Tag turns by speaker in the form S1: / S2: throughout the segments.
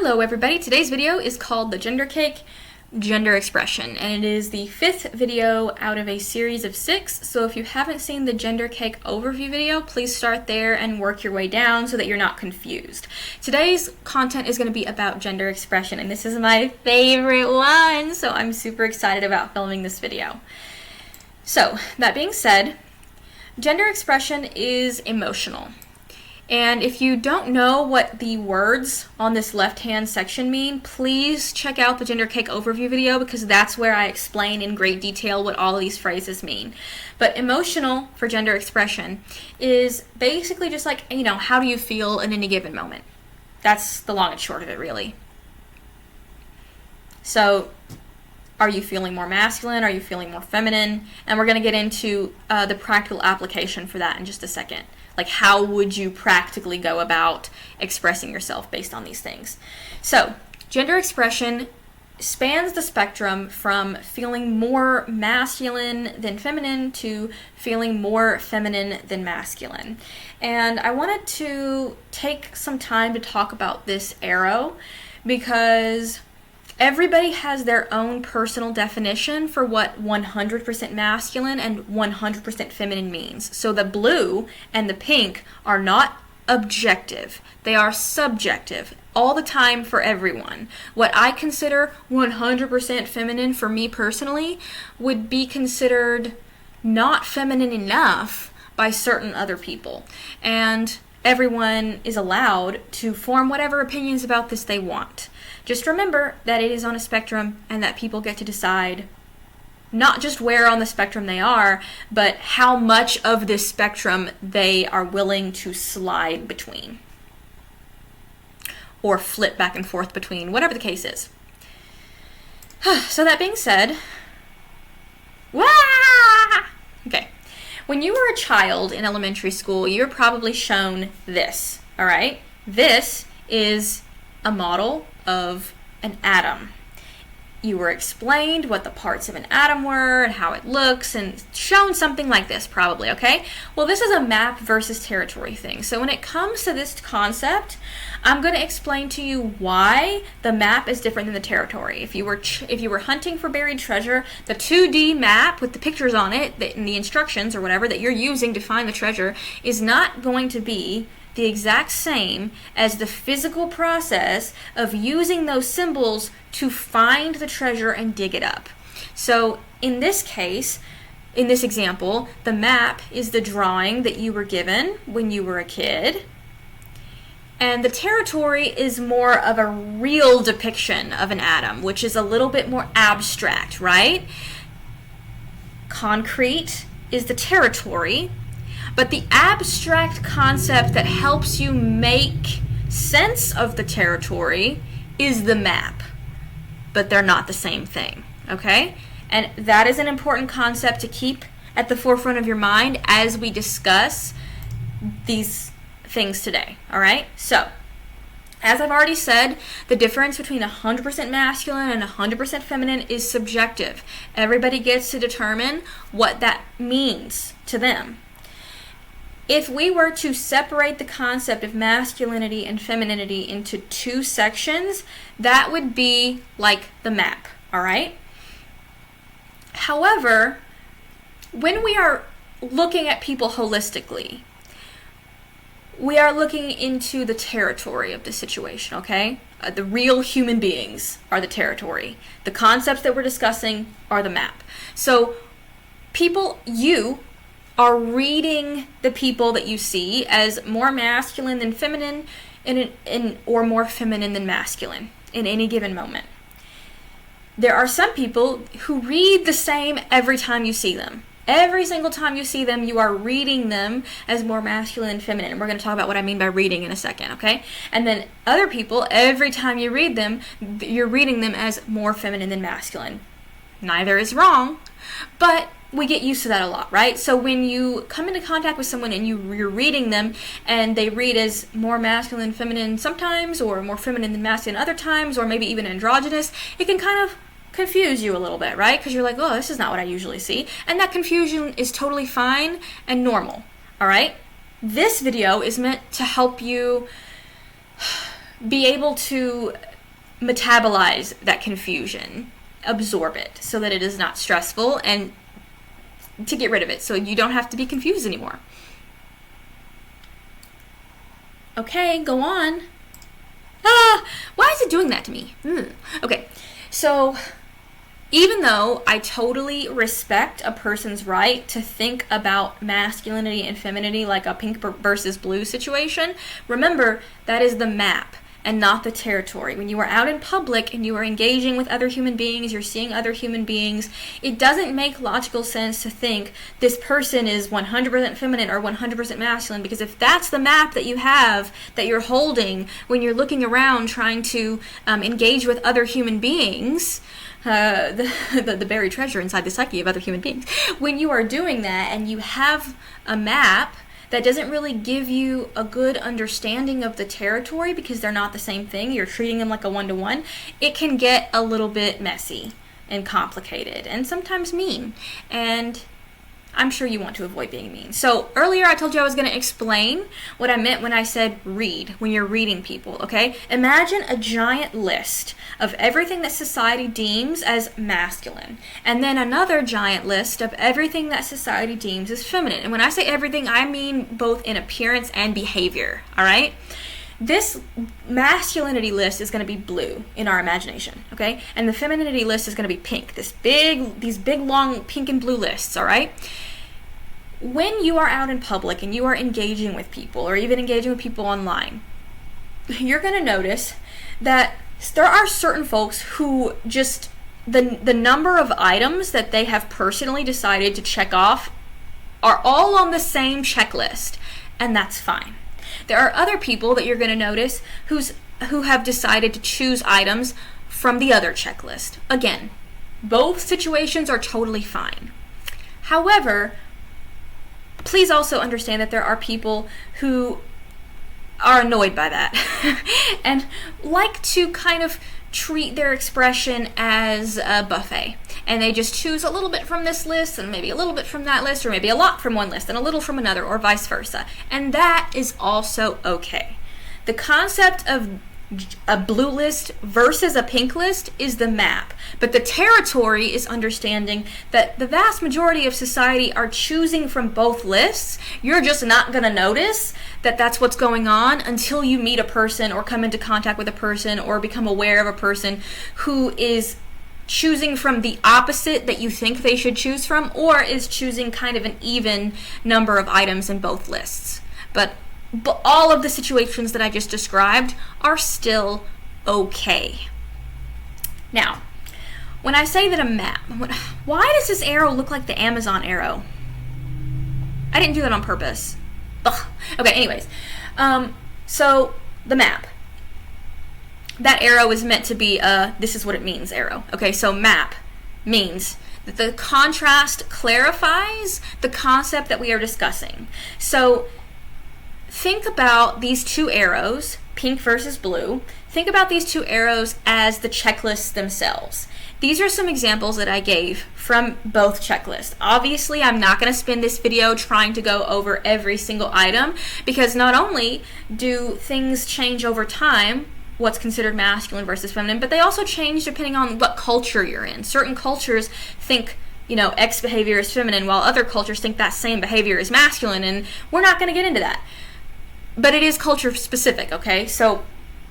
S1: Hello everybody, today's video is called The Gender Cake, Gender Expression, and it is the 5th video out of a series of 6, so if you haven't seen the Gender Cake overview video, please start there and work your way down so that you're not confused. Today's content is going to be about gender expression, and this is my favorite one, so I'm super excited about filming this video. So, that being said, gender expression is emotional. And if you don't know what the words on this left-hand section mean, please check out the Gender Cake overview video because that's where I explain in great detail what all of these phrases mean. But emotional for gender expression is basically just like, how do you feel in any given moment? That's the long and short of it, really. So, are you feeling more masculine? Are you feeling more feminine? And we're going to get into the practical application for that in just a second. Like, how would you practically go about expressing yourself based on these things? So, gender expression spans the spectrum from feeling more masculine than feminine to feeling more feminine than masculine. And I wanted to take some time to talk about this arrow because everybody has their own personal definition for what 100% masculine and 100% feminine means. So the blue and the pink are not objective. They are subjective all the time for everyone. What I consider 100% feminine for me personally would be considered not feminine enough by certain other people. And everyone is allowed to form whatever opinions about this they want. Just remember that it is on a spectrum and that people get to decide not just where on the spectrum they are, but how much of this spectrum they are willing to slide between or flip back and forth between, whatever the case is. So that being said, okay. When you were a child in elementary school, you were probably shown this, all right? This is a model of an atom. You were explained what the parts of an atom were and how it looks and shown something like this probably, okay? Well, this is a map versus territory thing. So when it comes to this concept, I'm going to explain to you why the map is different than the territory. If you were hunting for buried treasure, the 2D map with the pictures on it and the instructions or whatever that you're using to find the treasure is not going to be the exact same as the physical process of using those symbols to find the treasure and dig it up. So in this case, in this example, the map is the drawing that you were given when you were a kid, and the territory is more of a real depiction of an atom, which is a little bit more abstract, right? Concrete is the territory, but the abstract concept that helps you make sense of the territory is the map. But they're not the same thing, okay? And that is an important concept to keep at the forefront of your mind as we discuss these things today, all right? So, as I've already said, the difference between 100% masculine and 100% feminine is subjective. Everybody gets to determine what that means to them. If we were to separate the concept of masculinity and femininity into two sections, that would be like the map, all right? However, when we are looking at people holistically, we are looking into the territory of the situation, okay? The real human beings are the territory. The concepts that we're discussing are the map. So you are reading the people that you see as more masculine than feminine or more feminine than masculine in any given moment. There are some people who read the same every time you see them. Every single time you see them, you are reading them as more masculine and feminine. And we're going to talk about what I mean by reading in a second, okay? And then other people, every time you read them, you're reading them as more feminine than masculine. Neither is wrong, but we get used to that a lot, right? So when you come into contact with someone and you're reading them and they read as more masculine and feminine sometimes or more feminine than masculine other times or maybe even androgynous, it can kind of confuse you a little bit, right? Because you're like, oh, this is not what I usually see. And that confusion is totally fine and normal, all right? This video is meant to help you be able to metabolize that confusion, absorb it so that it is not stressful, and to get rid of it so you don't have to be confused anymore. Okay, go on. Why is it doing that to me? Okay, so even though I totally respect a person's right to think about masculinity and femininity like a pink versus blue situation, remember that is the map and not the territory. When you are out in public and you are engaging with other human beings, you're seeing other human beings, it doesn't make logical sense to think this person is 100% feminine or 100% masculine, because if that's the map that you have, that you're holding when you're looking around trying to engage with other human beings, the buried treasure inside the psyche of other human beings, when you are doing that and you have a map that doesn't really give you a good understanding of the territory because they're not the same thing, you're treating them like a one-to-one, it can get a little bit messy and complicated and sometimes mean. And I'm sure you want to avoid being mean. So earlier I told you I was going to explain what I meant when I said read, when you're reading people, okay? Imagine a giant list of everything that society deems as masculine, and then another giant list of everything that society deems as feminine. And when I say everything, I mean both in appearance and behavior, all right? This masculinity list is going to be blue in our imagination, okay? And the femininity list is going to be pink. These big, long pink and blue lists, all right? When you are out in public and you are engaging with people, or even engaging with people online, you're going to notice that there are certain folks who just, the number of items that they have personally decided to check off are all on the same checklist, and that's fine. There are other people that you're going to notice who have decided to choose items from the other checklist. Again, both situations are totally fine. However, please also understand that there are people who are annoyed by that and like to kind of treat their expression as a buffet, and they just choose a little bit from this list and maybe a little bit from that list, or maybe a lot from one list and a little from another, or vice versa, and that is also okay. The concept of a blue list versus a pink list is the map, but the territory is understanding that the vast majority of society are choosing from both lists. You're just not going to notice that that's what's going on until you meet a person or come into contact with a person or become aware of a person who is choosing from the opposite that you think they should choose from, or is choosing kind of an even number of items in both lists. But all of the situations that I just described are still okay. Now, when I say that a map, why does this arrow look like the Amazon arrow? I didn't do that on purpose. Ugh. Okay, anyways. So, the map. That arrow is meant to be this is what it means arrow. Okay, so map means that the contrast clarifies the concept that we are discussing. So, think about these two arrows, pink versus blue. Think about these two arrows as the checklists themselves. These are some examples that I gave from both checklists. Obviously, I'm not going to spend this video trying to go over every single item, because not only do things change over time, what's considered masculine versus feminine, but they also change depending on what culture you're in. Certain cultures think, X behavior is feminine, while other cultures think that same behavior is masculine, and we're not going to get into that. But it is culture specific, okay? So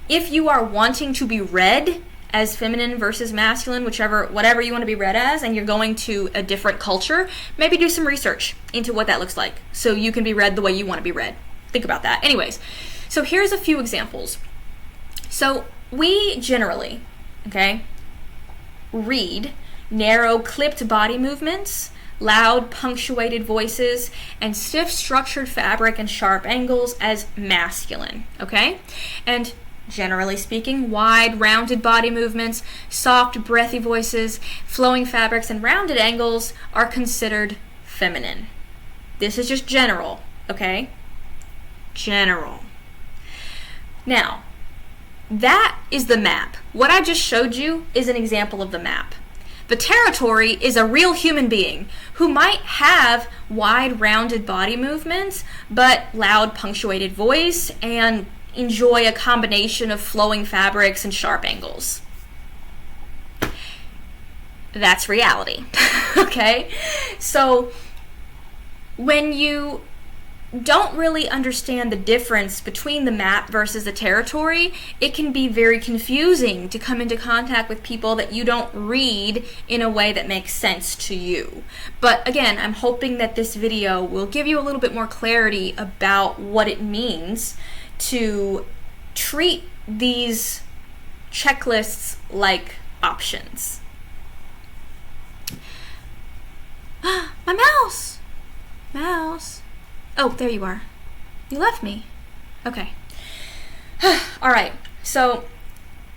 S1: if you are wanting to be read as feminine versus masculine, whatever you want to be read as, and you're going to a different culture, maybe do some research into what that looks like so you can be read the way you want to be read. Think about that. Anyways, so here's a few examples. So we generally, read narrow clipped body movements, loud punctuated voices, and stiff structured fabric and sharp angles as masculine, okay? And generally speaking, wide rounded body movements, soft breathy voices, flowing fabrics, and rounded angles are considered feminine. This is just general, okay? General. Now, that is the map. What I just showed you is an example of the map. The territory is a real human being who might have wide, rounded body movements, but loud, punctuated voice and enjoy a combination of flowing fabrics and sharp angles. That's reality. Okay? So when you don't really understand the difference between the map versus the territory, it can be very confusing to come into contact with people that you don't read in a way that makes sense to you. But again, I'm hoping that this video will give you a little bit more clarity about what it means to treat these checklists like options. My mouse! Mouse. Oh, there you are. You left me. Okay. All right. So,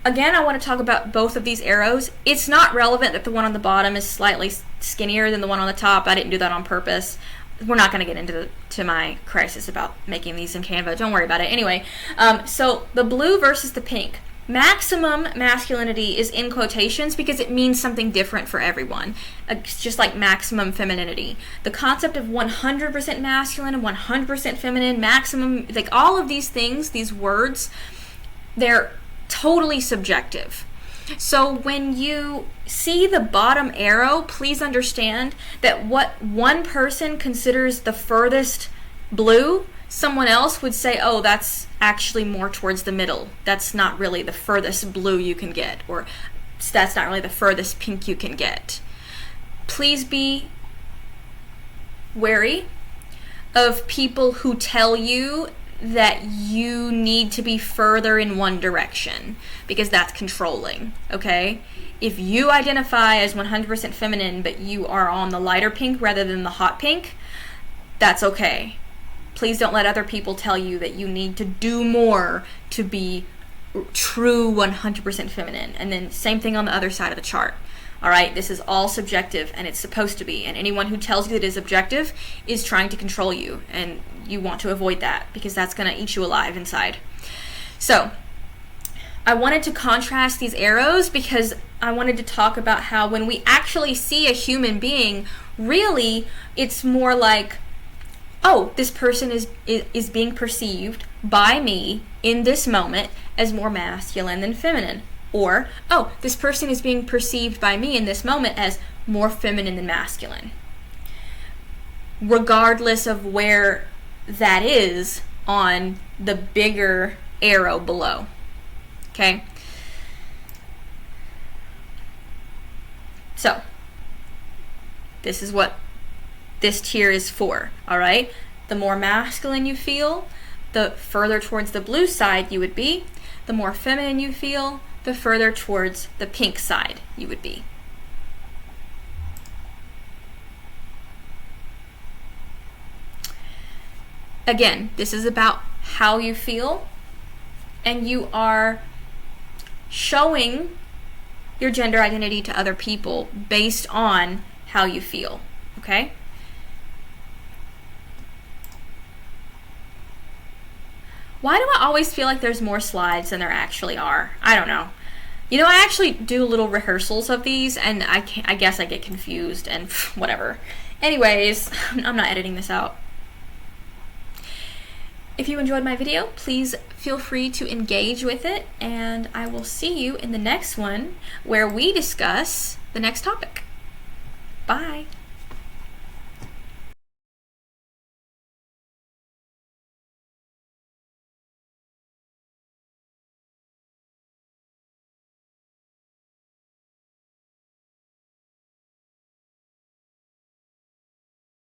S1: again, I want to talk about both of these arrows. It's not relevant that the one on the bottom is slightly skinnier than the one on the top. I didn't do that on purpose. We're not going to get into my crisis about making these in Canva. Don't worry about it. Anyway, so the blue versus the pink. Maximum masculinity is in quotations because it means something different for everyone. It's just like maximum femininity. The concept of 100% masculine and 100% feminine, maximum, like all of these things, these words, they're totally subjective. So when you see the bottom arrow, please understand that what one person considers the furthest blue, someone else would say, oh, that's actually more towards the middle. That's not really the furthest blue you can get, or that's not really the furthest pink you can get. Please be wary of people who tell you that you need to be further in one direction, because that's controlling, okay? If you identify as 100% feminine, but you are on the lighter pink rather than the hot pink, that's okay. Please don't let other people tell you that you need to do more to be true 100% feminine. And then same thing on the other side of the chart. All right, this is all subjective, and it's supposed to be. And anyone who tells you that it is objective is trying to control you, and you want to avoid that because that's going to eat you alive inside. So I wanted to contrast these arrows because I wanted to talk about how when we actually see a human being, really it's more like, oh, this person is being perceived by me in this moment as more masculine than feminine. Or, oh, this person is being perceived by me in this moment as more feminine than masculine. Regardless of where that is on the bigger arrow below. Okay? So, this is what this tier is for, all right? The more masculine you feel, the further towards the blue side you would be. The more feminine you feel, the further towards the pink side you would be. Again, this is about how you feel, and you are showing your gender identity to other people based on how you feel, okay? Why do I always feel like there's more slides than there actually are? I don't know. You know, I actually do little rehearsals of these, and I guess I get confused and whatever. Anyways, I'm not editing this out. If you enjoyed my video, please feel free to engage with it, and I will see you in the next one where we discuss the next topic. Bye.